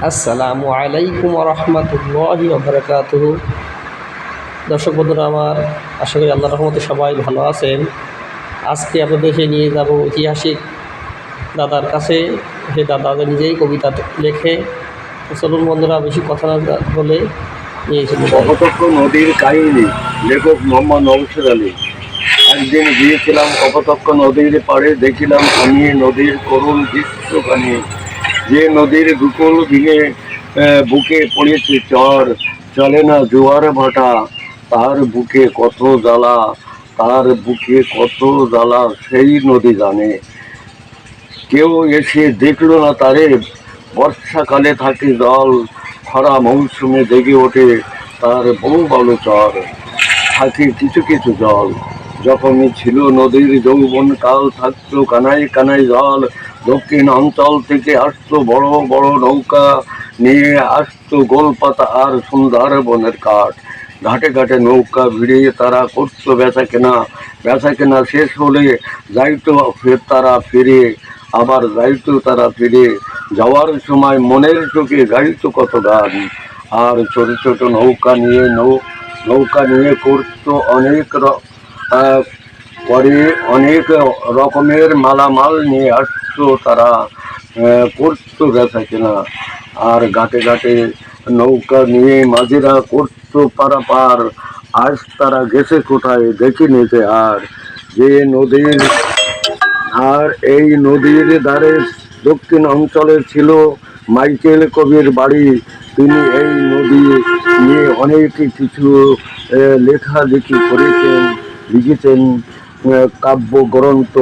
আসসালামু আলাইকুম রহমতুল্লাহি ওবরাকাতুহু। দর্শক বন্ধুরা আমার, আশা করি আল্লাহর রহমতে সবাই ভালো আছেন। আজকে আপনাদেরকে নিয়ে যাব ঐতিহাসিক দাদার কাছে। সে দাদা নিজেই কবিতা লেখে। চলুন বন্ধুরা, বেশি কথা না বলে নিয়ে চলে যাই। কপোতাক্ষ নদীর কাহিনী, লেখক মোহাম্মদ নওশাদ আলী। একদিন গিয়েছিলাম কপোতাক্ষ নদীর পাড়ে, দেখিলাম আমি নদীর করুণ দৃশ্যখানি। যে নদীর বুকুল ভেঙে বুকে পড়েছে চর, চলে না জোয়ার ভাটা, তার বুকে কত জ্বালা, তার বুকে কত জ্বালা সেই নদী জানে। কেউ এসে দেখলো না তারে, বর্ষাকালে থাকে জল, খরা মৌসুমে জেগে ওঠে তার বহু বড় চর। থাকে কিছু কিছু জল, যখনই ছিল নদীর যৌবন কাল, থাকতো কানায় কানায় জল। দক্ষিণ অঞ্চল থেকে আসতো বড় বড় নৌকা, নিয়ে আসতো গোলপাতা আর সুন্দরবনের কাঠ। ঘাটে ঘাটে নৌকা ভিড়িয়ে তারা করতো বেচা কেনা শেষ হলে যাইতো তারা ফিরে, আবার যাইতো তারা ফিরে। যাওয়ার সময় মনের চোখে গাইতো কত গান। আর ছোট ছোট নৌকা নিয়ে করতো পরে অনেক রকমের মালামাল নিয়ে আসতো তারা, করতো বেচা কেনা। আর ঘাটে ঘাটে নৌকা নিয়ে মাঝিরা করতো পারাপার। আজ তারা গেছে কোথায় দেখিনি যে আর। যে নদীর আর এই নদীর ধারে দক্ষিণ অঞ্চলে ছিল মাইকেল কবির বাড়ি। তিনি এই নদী নিয়ে অনেক কিছু লেখালেখি করেছেন, লিখেছেন কাব্যগ্রন্থ।